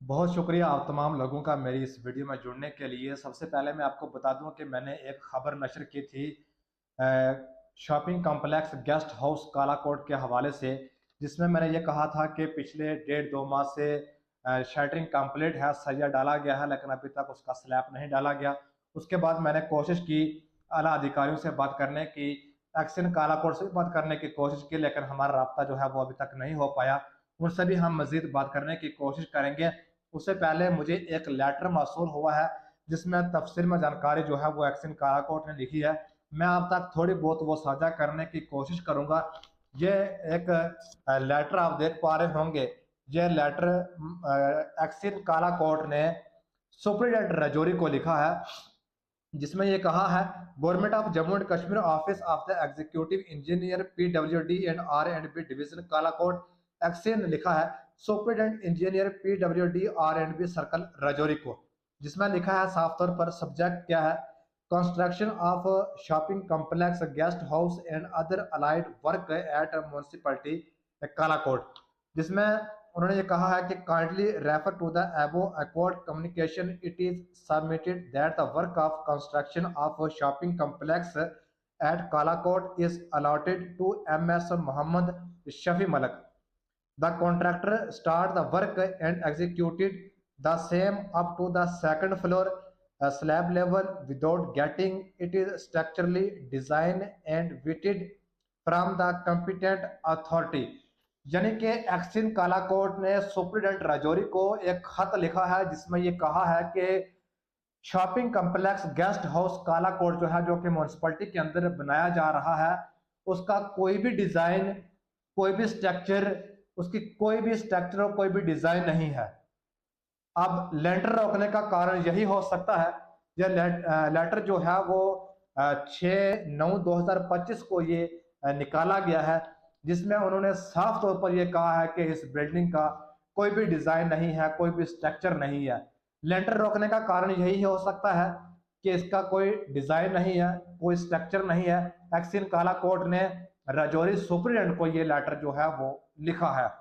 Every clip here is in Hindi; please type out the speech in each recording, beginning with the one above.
बहुत शुक्रिया आप तमाम लोगों का मेरी इस वीडियो में जुड़ने के लिए। सबसे पहले मैं आपको बता दूं कि मैंने एक खबर नशर की थी shopping complex guest house Kalakot के हवाले से, जिसमें मैंने ये कहा था कि पिछले 1.5-2 माह से शटरिंग कंप्लीट है, सरिया डाला गया है, लेकिन अभी तक उसका स्लैब नहीं डाला गया। उसके बाद मैंने कोशिश की आला अधिकारियों से बात करने की, एक्शन कालाकोट से भी बात करने की कोशिश की, लेकिन हमारा राब्ता जो है वो अभी तक नहीं हो पाया। उनसे भी हम मजीद बात करने की कोशिश करेंगे। उससे पहले मुझे एक लेटर मौसूल हुआ है जिसमें तफसील में जानकारी जो है वो एक्शन काराकोट ने लिखी है। मैं आप तक थोड़ी बहुत वो साझा करने की कोशिश करूंगा। ये एक लेटर आप देख पा रहे होंगे। ये लेटर एक्शन काराकोट ने सुप्रीडेंट रजौरी को लिखा है, जिसमें ये कहा है, government of Jammu and Kashmir office of the executive engineer PWD and R and B division Kalakot XEN ने लिखा है superintendent engineer PWD R and B circle Rajouri को, जिसमें लिखा है साफ तौर पर सब्जेक्ट क्या है, construction of shopping complex guest house and other allied work at municipality Kalakot. जिसमें उन्होंने ये कहा है कि kindly refer to the above accord communication it is submitted that the work of construction of shopping complex at Kalakot is allotted to M S. Mohammad Shafi Malak. The contractor start the work and executed the same up to the second floor slab level without getting it is structurally designed and vetted from the competent authority। यानी कि एक्सिन कालाकोट ने सुप्रीडेंट राजौरी को एक खत लिखा है जिसमें ये कहा है कि shopping complex guest house Kalakot जो है, जो कि म्यूनसिपैलिटी के अंदर बनाया जा रहा है, उसका कोई भी डिजाइन, कोई भी स्ट्रक्चर, उसकी कोई भी स्ट्रक्चर और कोई भी डिजाइन नहीं है। अब लेटर रोकने का कारण यही हो सकता है, यह लेटर जो है वो 6/9/2025 को ये निकाला गया है, जिसमें उन्होंने साफ तौर पर यह कहा है कि इस बिल्डिंग का कोई भी डिजाइन नहीं है, कोई भी स्ट्रक्चर नहीं है। लेटर रोकने का कारण यही हो सकता है कि इसका कोई डिजाइन नहीं है, कोई स्ट्रक्चर नहीं है। एक्सिन काला कोर्ट ने राजौरी सुप्रीडेंट को ये लेटर जो है वो लिखा है।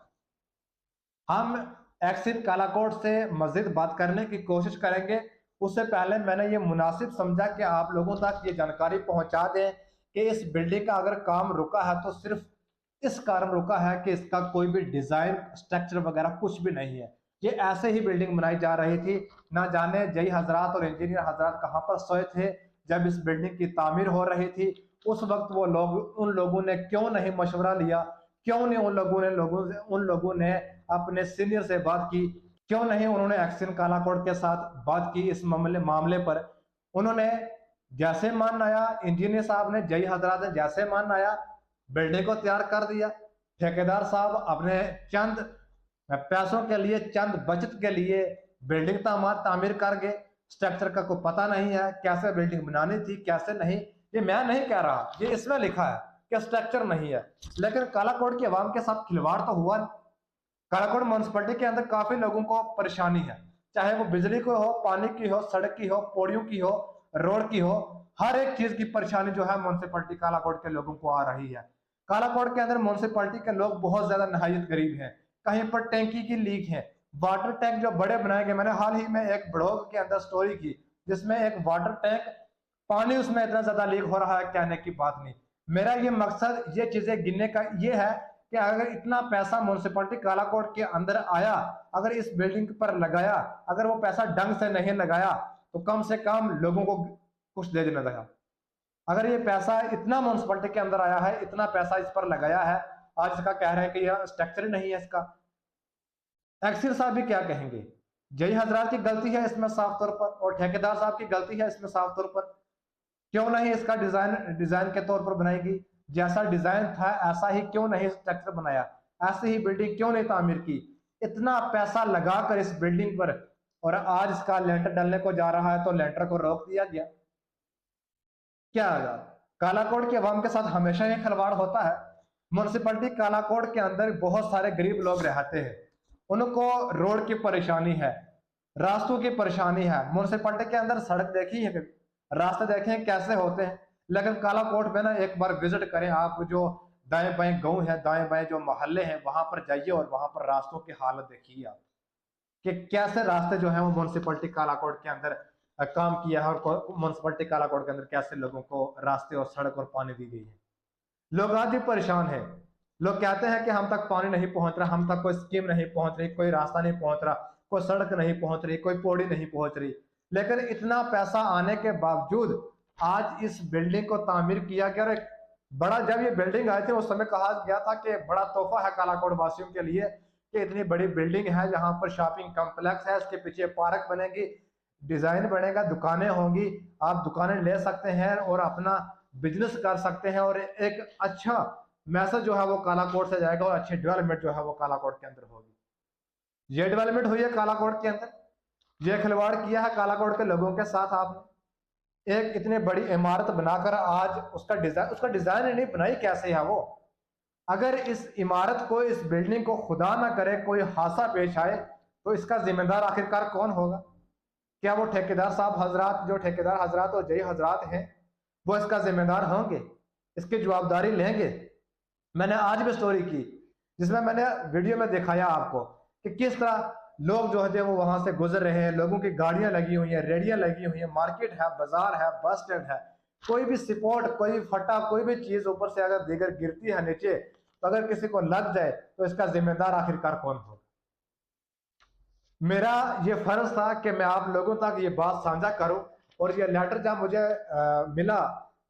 हम एक्सिन कालाकोट से मजीद बात करने की कोशिश करेंगे। उससे पहले मैंने ये मुनासिब समझा कि आप लोगों तक ये जानकारी पहुंचा दें कि इस बिल्डिंग का अगर काम रुका है तो सिर्फ इस कारण रुका है कि इसका कोई भी डिजाइन, स्ट्रक्चर वगैरह कुछ भी नहीं है। ये ऐसे ही बिल्डिंग बनाई जा रही थी। ना जाने जई हजरात और इंजीनियर हजरात कहाँ पर सोए थे जब इस बिल्डिंग की तामीर हो रही थी। उस वक्त वो लोग, उन लोगों ने क्यों नहीं मशवरा लिया, क्यों नहीं उन लोगों ने अपने सीनियर से बात की, क्यों नहीं उन्होंने एक्शन कालाकोट के साथ बात की इस मामले पर। उन्होंने जैसे मान आया, इंजीनियर साहब ने, जई हजरात ने जैसे मान आया बिल्डिंग को तैयार कर दिया। ठेकेदार साहब अपने चंद पैसों के लिए, चंद बचत के लिए बिल्डिंग तामीर कर गए। स्ट्रक्चर का कोई पता नहीं है, कैसे बिल्डिंग बनानी थी कैसे नहीं। ये मैं नहीं कह रहा, ये इसमें लिखा है कि स्ट्रक्चर नहीं है। लेकिन कालाकोट की आवाम के साथ खिलवाड़ तो हुआ। कालाकोट म्यूनसिपैलिटी के अंदर काफी लोगों को परेशानी है, चाहे वो बिजली को हो, पानी की हो, सड़क की हो, पौड़ियों की हो, रोड की हो। हर एक चीज की परेशानी जो है म्यूनसिपैलिटी कालाकोट के लोगों को आ रही है। कालाकोट के अंदर म्यूनसिपैलिटी के लोग बहुत ज्यादा नहायत गरीब हैं। कहीं पर टैंकी की लीक है, वाटर टैंक जो बड़े बनाए गए। मैंने हाल ही में एक ब्लॉग के अंदर स्टोरी की जिसमें एक वाटर टैंक, पानी उसमें इतना ज्यादा लीक हो रहा है, कहने की बात नहीं। मेरा ये मकसद ये चीजें गिनने का ये है कि अगर इतना पैसा म्यूनसिपैलिटी कालाकोट के अंदर आया, अगर इस बिल्डिंग पर लगाया, अगर वो पैसा ढंग से नहीं लगाया तो कम से कम लोगों को कुछ दे देना था। अगर ये पैसा इतना म्यूनसिपैलिटी के अंदर आया है, इतना पैसा इस पर लगाया है, आज इसका कह रहे हैं कि यह स्ट्रक्चर नहीं है इसका। एक्सिल साहब भी क्या कहेंगे? जय हजरात की गलती है इसमें साफ तौर पर, और ठेकेदार साहब की गलती है इसमें साफ तौर पर। क्यों नहीं इसका डिजाइन डिजाइन के तौर पर बनाएगी? जैसा डिजाइन था ऐसा ही क्यों नहीं स्ट्रक्चर बनाया? ऐसी ही बिल्डिंग क्यों नहीं तामीर की? इतना पैसा लगाकर इस बिल्डिंग पर, और आज इसका लेंटर डालने को जा रहा है तो लेंटर को रोक दिया गया। क्या होगा? कालाकोट के अवाम के साथ हमेशा ही खिलवाड़ होता है। म्यूनसिपैलिटी कालाकोट के अंदर बहुत सारे गरीब लोग रहते हैं, उनको रोड की परेशानी है, रास्तों की परेशानी है। म्यूनसिपैलिटी के अंदर सड़क देखी है, रास्ते देखें कैसे होते हैं। लेकिन कालाकोट में ना एक बार विजिट करें आप, जो दाएं बाएं गांव है, दाएं बाएं जो मोहल्ले हैं, वहां पर जाइए और वहां पर रास्तों की हालत देखिए आप। कि कैसे रास्ते जो है वो म्यूनसिपलिटी कालाकोट के अंदर काम किया है, और म्यूनसिपलिटी कालाकोट के अंदर कैसे लोगों को रास्ते और सड़क और पानी दी गई है। लोग आज भी परेशान है। लोग कहते हैं कि हम तक पानी नहीं पहुंच रहा, हम तक कोई स्कीम नहीं पहुंच रही, कोई रास्ता नहीं पहुंच रहा, कोई सड़क नहीं पहुंच रही, कोई पौड़ी नहीं पहुंच रही। लेकिन इतना पैसा आने के बावजूद आज इस बिल्डिंग को तामीर किया गया। और एक बड़ा, जब ये बिल्डिंग आई थी उस समय कहा गया था कि बड़ा तोहफा है कालाकोट वासियों के लिए कि इतनी बड़ी बिल्डिंग है, जहां पर शॉपिंग कॉम्प्लेक्स है, इसके पीछे पार्क बनेगी, डिजाइन बनेगा, दुकानें होंगी, आप दुकानें ले सकते हैं और अपना बिजनेस कर सकते हैं, और एक अच्छा मैसेज जो है वो कालाकोट से जाएगा और अच्छी डेवलपमेंट जो है वो कालाकोट के अंदर होगी। ये डेवलपमेंट हुई है कालाकोट के अंदर, ये खिलवाड़ किया है कालाकोट के लोगों के साथ आपने। एक इतनी बड़ी इमारत बनाकर आज उसका डिजाइन नहीं बनाई कैसे है वो। अगर इस इमारत को, इस बिल्डिंग को खुदा ना करे कोई हादसा पेश आए तो इसका जिम्मेदार आखिरकार कौन होगा? क्या वो ठेकेदार साहब हजरात, जो ठेकेदार हजरात और जय हजरात हैं, वो इसका जिम्मेदार होंगे, इसकी जवाबदारी लेंगे? मैंने आज भी स्टोरी की जिसमें मैंने वीडियो में दिखाया आपको कि किस तरह लोग जो है वो वहां से गुजर रहे हैं, लोगों की गाड़ियां लगी हुई हैं, रेडियां लगी हुई हैं, मार्केट है, बाजार है, बस स्टैंड है। कोई भी स्पॉट, कोई फटा, कोई भी चीज ऊपर से अगर दिगर गिरती है नीचे, तो अगर किसी को लग जाए तो इसका जिम्मेदार आखिरकार कौन होगा? मेरा ये फर्ज था कि मैं आप लोगों तक ये बात साझा करूं। और ये लेटर जब मुझे मिला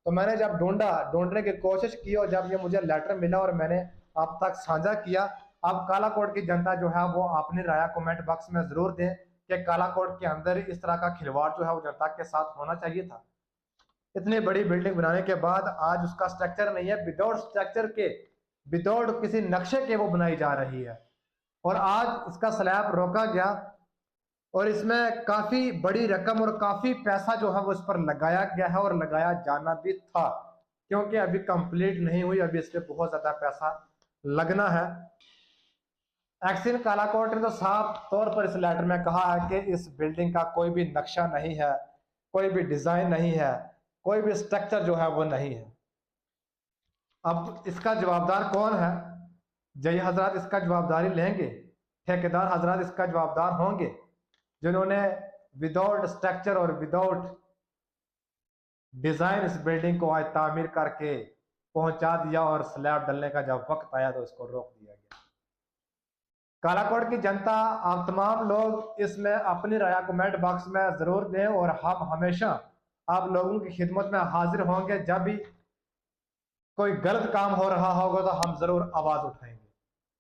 तो मैंने जब ढूंढने की कोशिश की, और जब ये मुझे लेटर मिला और मैंने आप तक साझा किया। अब कालाकोट की जनता जो है वो अपनी राय कमेंट बॉक्स में जरूर दें कि कालाकोट के अंदर इस तरह का खिलवाड़ जो है वो जनता के साथ होना चाहिए था। इतनी बड़ी बिल्डिंग बनाने के बाद आज उसका स्ट्रक्चर नहीं है, विदाउट स्ट्रक्चर के, विदाउट किसी नक्शे के वो बनाई जा रही है। और आज इसका स्लैब रोका गया और इसमें काफी बड़ी रकम और काफी पैसा जो है वो इस पर लगाया गया है, और लगाया जाना भी था, क्योंकि अभी कंप्लीट नहीं हुई, अभी इस पर बहुत ज्यादा पैसा लगना है। एक्सिन कालाकोट ने तो साफ तौर पर इस लेटर में कहा है कि इस बिल्डिंग का कोई भी नक्शा नहीं है, कोई भी डिजाइन नहीं है, कोई भी स्ट्रक्चर जो है वो नहीं है। अब इसका जवाबदार कौन है? जय हजरात इसका जवाबदारी लेंगे, ठेकेदार हजरात इसका जवाबदार होंगे, जिन्होंने विदाउट स्ट्रक्चर और विदाउट डिजाइन इस बिल्डिंग को आज तामीर करके पहुंचा दिया, और स्लैब डलने का जब वक्त आया तो इसको रोक दिया गया। कालाकोट की जनता, आप तमाम लोग इसमें अपनी राय कमेंट बॉक्स में जरूर दें, और हम हमेशा आप लोगों की खिदमत में हाजिर होंगे। जब भी कोई गलत काम हो रहा होगा तो हम जरूर आवाज उठाएंगे,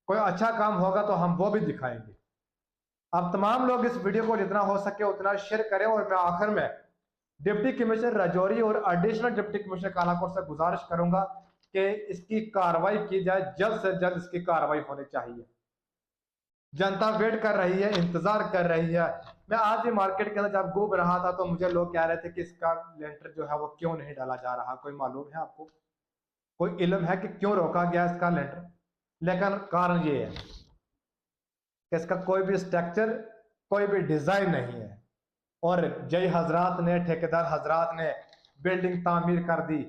कोई अच्छा काम होगा तो हम वो भी दिखाएंगे। आप तमाम लोग इस वीडियो को जितना हो सके उतना शेयर करें। और मैं आखिर में डिप्टी कमिश्नर राजौरी और एडिशनल डिप्टी कमिश्नर कालाकोट से गुजारिश करूंगा कि इसकी कार्रवाई की जाए, जल्द से जल्द इसकी कार्रवाई होनी चाहिए। जनता वेट कर रही है, इंतजार कर रही है। मैं आज भी मार्केट के अंदर जब घूम रहा था तो मुझे लोग कह रहे थे कि इसका लेंटर जो है वो क्यों नहीं डाला जा रहा। कोई मालूम है आपको? कोई इल्म है कि क्यों रोका गया इसका लेंटर? लेकिन कारण ये है कि इसका कोई भी स्ट्रक्चर, कोई भी डिजाइन नहीं है, और जय हजरात ने, ठेकेदार हजरात ने बिल्डिंग तामीर कर दी।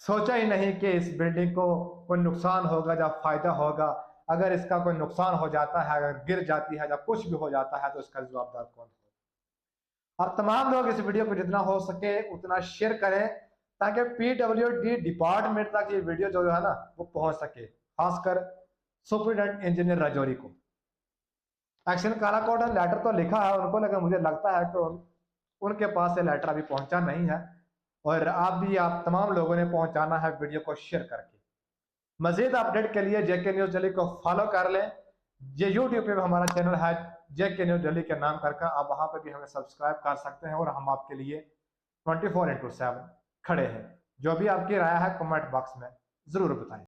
सोचा ही नहीं कि इस बिल्डिंग को कोई नुकसान होगा या फायदा होगा। अगर इसका कोई नुकसान हो जाता है, अगर गिर जाती है या कुछ भी हो जाता है, तो इसका जवाबदार कौन होगा? आप तमाम लोग इस वीडियो को जितना हो सके उतना शेयर करें, ताकि PWD डिपार्टमेंट तक ये वीडियो जो है ना वो पहुंच सके, खासकर सुपरिटेंडेंट इंजीनियर राजौरी को। एक्शन कालाकोट ने लेटर तो लिखा है उनको, लेकिन मुझे लगता है कि उनके पास से लेटर अभी पहुंचा नहीं है। और आप तमाम लोगों ने पहुंचाना है वीडियो को शेयर करके। मजीद अपडेट के लिए JK न्यूज दिल्ली को फॉलो कर लें। ये यूट्यूब पे हमारा चैनल है JK न्यूज दिल्ली के नाम करके, आप वहां पर भी हमें सब्सक्राइब कर सकते हैं, और हम आपके लिए 24/7 खड़े हैं। जो भी आपकी राय है कमेंट बॉक्स में जरूर बताएं।